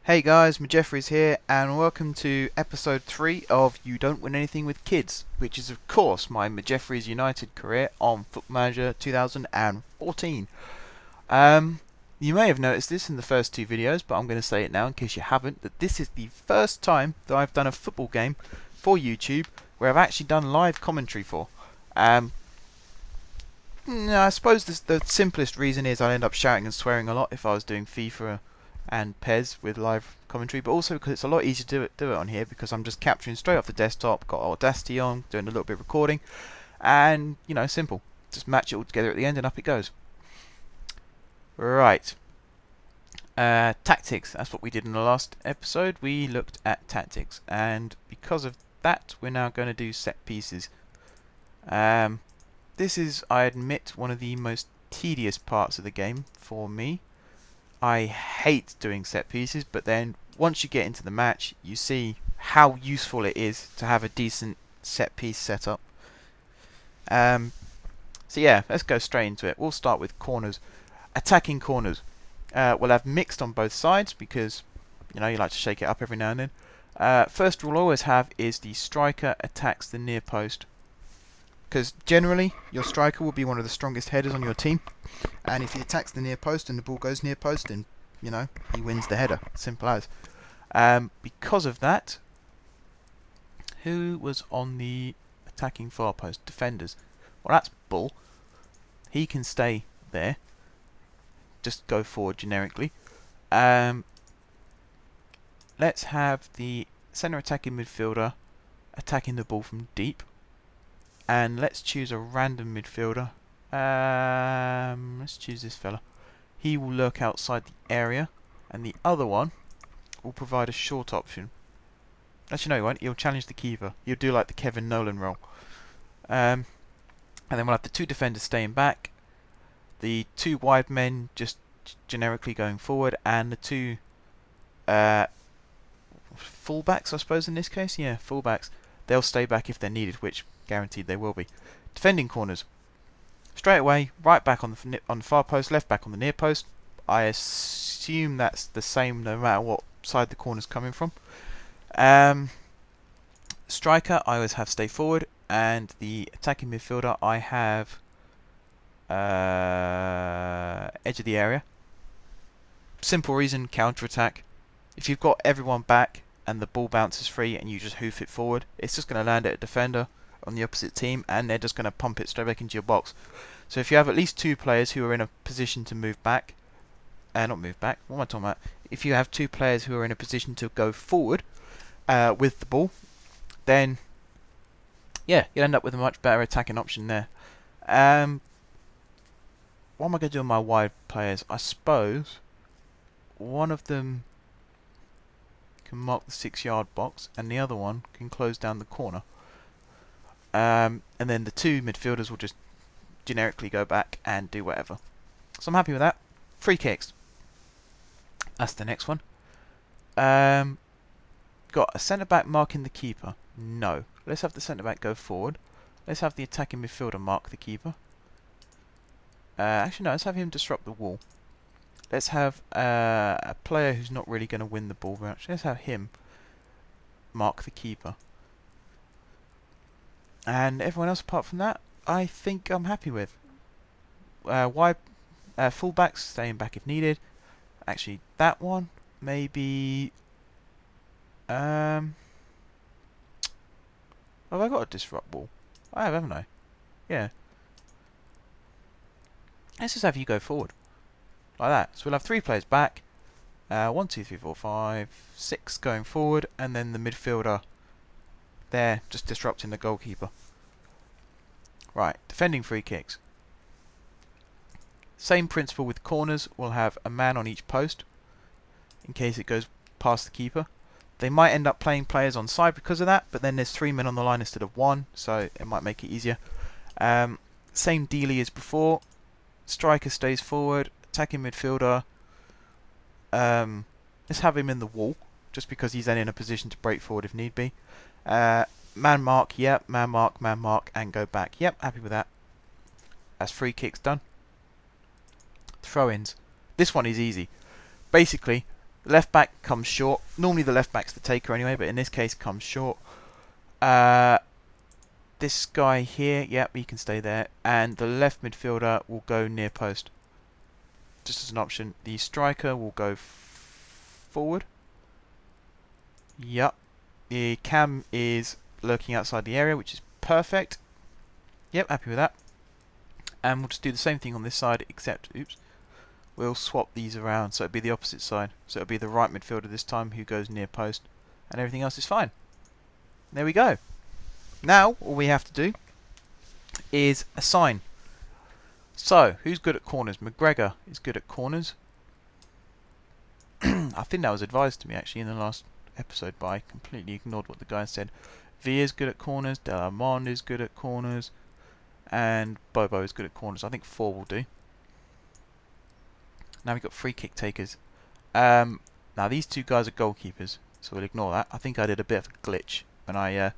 Hey guys, Jeffries here, and welcome to episode 3 of You Don't Win Anything with Kids, which is of course my Jeffries United career on Football Manager 2014. You may have noticed this in the first two videos, but I'm going to say it now in case you haven't, that this is the first time that I've done a football game for YouTube where I've actually done live commentary for. I suppose the simplest reason is I'd end up shouting and swearing a lot if I was doing FIFA and PES with live commentary, but also because it's a lot easier to do it on here because I'm just capturing straight off the desktop, got Audacity on, doing a little bit of recording, and simple. Just match it all together at the end and up it goes. Right. Tactics, that's what we did in the last episode. We looked at tactics, and because of that we're now going to do set pieces. This is, I admit, one of the most tedious parts of the game for me. I hate doing set pieces, but then once you get into the match you see how useful it is to have a decent set piece setup. So yeah, let's go straight into it. We'll start with corners. Attacking corners. We'll have mixed on both sides because you like to shake it up every now and then. First rule we'll always have is the striker attacks the near post, because generally your striker will be one of the strongest headers on your team, and if he attacks the near post and the ball goes near post, then he wins the header. Simple as. Because of that, who was on the attacking far post? Defenders. Well, that's Bull. He can stay there. Just go forward generically. Let's have the centre attacking midfielder attacking the ball from deep. And let's choose a random midfielder. Let's choose this fella. He will lurk outside the area, and the other one will provide a short option. Actually, no, he won't. He'll challenge the keeper. He'll do like the Kevin Nolan role. And then we'll have the two defenders staying back, the two wide men just generically going forward, and the two fullbacks, I suppose in this case. Yeah, fullbacks. They'll stay back if they're needed, which guaranteed they will be. Defending corners. Straight away, right back on the far post, left back on the near post. I assume that's the same no matter what side the corner's coming from. Striker, I always have stay forward, and the attacking midfielder, I have edge of the area. Simple reason, counter attack. If you've got everyone back and the ball bounces free and you just hoof it forward, it's just going to land at a defender on the opposite team, and they're just going to pump it straight back into your box. So if you have at least two players who are in a position to move back, not move back, what am I talking about? If you have two players who are in a position to go forward with the ball, then yeah, you'll end up with a much better attacking option there. What am I going to do on my wide players? I suppose one of them can mark the 6-yard box and the other one can close down the corner. And then the two midfielders will just generically go back and do whatever. So I'm happy with that. Free kicks. That's the next one. Got a centre-back marking the keeper. No. Let's have the centre-back go forward. Let's have the attacking midfielder mark the keeper. Actually, no. Let's have him disrupt the wall. Let's have a player who's not really going to win the ball very much. Let's have him mark the keeper. And everyone else apart from that, I think I'm happy with. Wide fullbacks staying back if needed. Actually, that one maybe. Have I got a disrupt ball? I have, haven't I? Yeah. Let's just have you go forward like that. So we'll have 3 players back. 1, 2, 3, 4, 5, 6 going forward, and then the midfielder there just disrupting the goalkeeper. Right, defending free kicks. Same principle with corners. We'll have a man on each post in case it goes past the keeper. They might end up playing players on side because of that, but then there's 3 men on the line instead of 1, so it might make it easier. Same dealie as before. Striker stays forward. Attacking midfielder. Let's have him in the wall, just because he's then in a position to break forward if need be. Man mark, yep. Man mark, and go back. Yep, happy with that. That's free kicks done. Throw-ins. This one is easy. Basically, The left back comes short. Normally the left back's the taker anyway, but in this case comes short. This guy here, yep, he can stay there. And the left midfielder will go near post. Just as an option. The striker will go forward. Yep. The cam is lurking outside the area, which is perfect. Yep, happy with that. And we'll just do the same thing on this side, except, oops, we'll swap these around. So it'll be the opposite side. So it'll be the right midfielder this time who goes near post. And everything else is fine. There we go. Now, all we have to do is assign. So, who's good at corners? McGregor is good at corners. I think that was advised to me actually in the last episode, but I completely ignored what the guy said. Villa's good at corners, Delamond is good at corners, and Bobo is good at corners. I think 4 will do. Now we've got free kick takers. Now these 2 guys are goalkeepers, so we'll ignore that. I think I did a bit of a glitch when I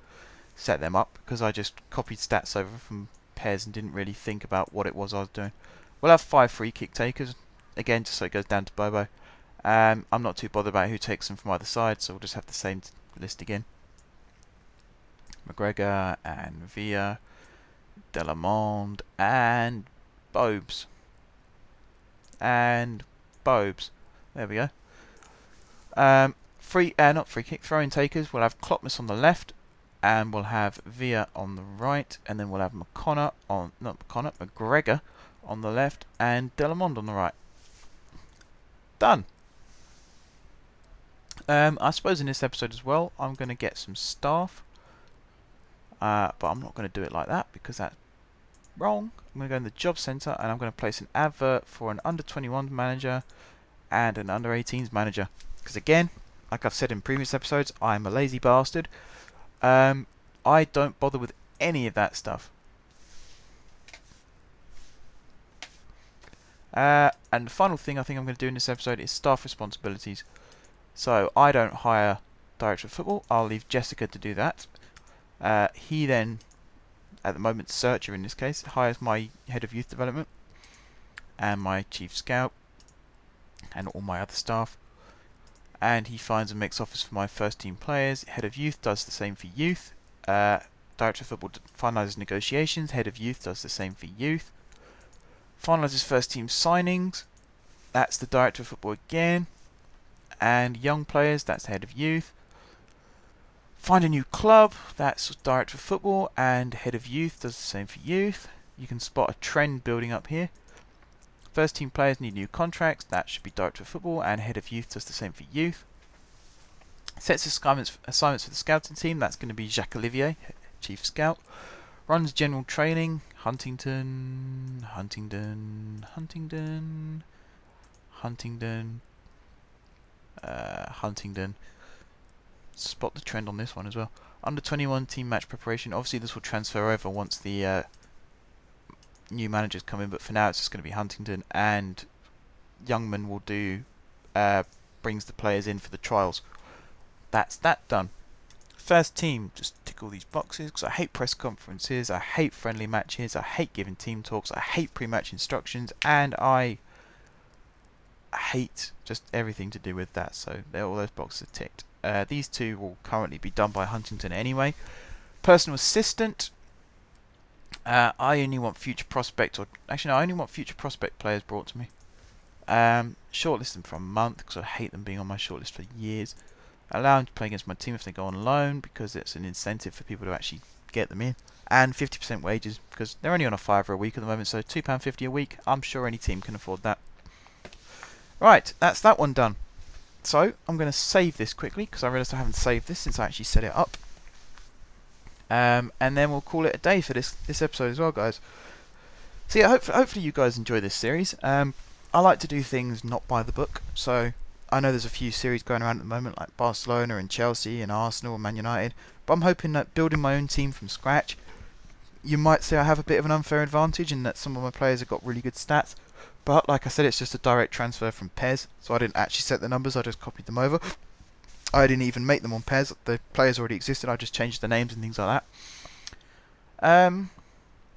set them up, because I just copied stats over from Pez and didn't really think about what it was I was doing. We'll have 5 free kick takers, again just so it goes down to Bobo. I'm not too bothered about who takes them from either side, so we'll just have the same list again. McGregor and Villa, Delamond and Bobes. And Bobes. There we go. Not free kick, throw-in takers. We'll have Klopmas on the left, and we'll have Villa on the right, and then we'll have McGregor on the left, and Delamond on the right. Done. I suppose in this episode as well, I'm going to get some staff, but I'm not going to do it like that because that's wrong. I'm going to go in the job centre and I'm going to place an advert for an under-21 manager and an under-18s manager. Because again, like I've said in previous episodes, I'm a lazy bastard. I don't bother with any of that stuff. And the final thing I think I'm going to do in this episode is staff responsibilities. So I don't hire director of football. I'll leave Jessica to do that. He then, at the moment Searcher in this case, hires my head of youth development and my chief scout and all my other staff. And he finds and makes offers for my first team players. Head of youth does the same for youth. Director of football finalises negotiations. Head of youth does the same for youth. Finalises first team signings. That's the director of football again. And young players, that's the head of youth. Find a new club, that's director of football, and head of youth does the same for youth. You can spot a trend building up here. First team players need new contracts, that should be director of football, and head of youth does the same for youth. Sets assignments for the scouting team, that's going to be Jacques Olivier, chief scout. Runs general training, Huntingdon. Spot the trend on this one as well. Under 21 team match preparation. Obviously this will transfer over once the new managers come in, but for now it's just going to be Huntingdon, and Youngman will do brings the players in for the trials. That's that done. First team, just tick all these boxes because I hate press conferences, I hate friendly matches, I hate giving team talks, I hate pre-match instructions, and I hate just everything to do with that. So all those boxes are ticked. These 2 will currently be done by Huntington anyway. Personal assistant. I only want future prospect, or actually no, I only want future prospect players brought to me. Shortlist them for a month because I hate them being on my shortlist for years. Allow them to play against my team if they go on loan because it's an incentive for people to actually get them in. And 50% wages because they're only on a £5 a week at the moment, so £2.50 a week. I'm sure any team can afford that. Right, that's that one done. So I'm going to save this quickly because I realised I haven't saved this since I actually set it up. And then we'll call it a day for this episode as well, guys. So yeah, hopefully you guys enjoy this series. I like to do things not by the book, so I know there's a few series going around at the moment like Barcelona and Chelsea and Arsenal and Man United, but I'm hoping that building my own team from scratch, you might say I have a bit of an unfair advantage in that some of my players have got really good stats, but like I said, it's just a direct transfer from Pez, so I didn't actually set the numbers, I just copied them over. I didn't even make them on Pez, the players already existed, I just changed the names and things like that.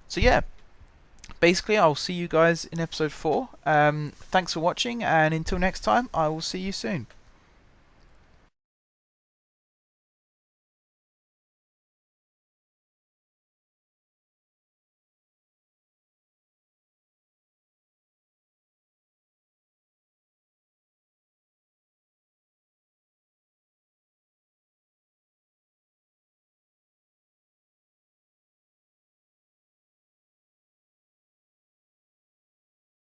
So yeah, basically I'll see you guys in episode 4. Thanks for watching, and until next time, I will see you soon.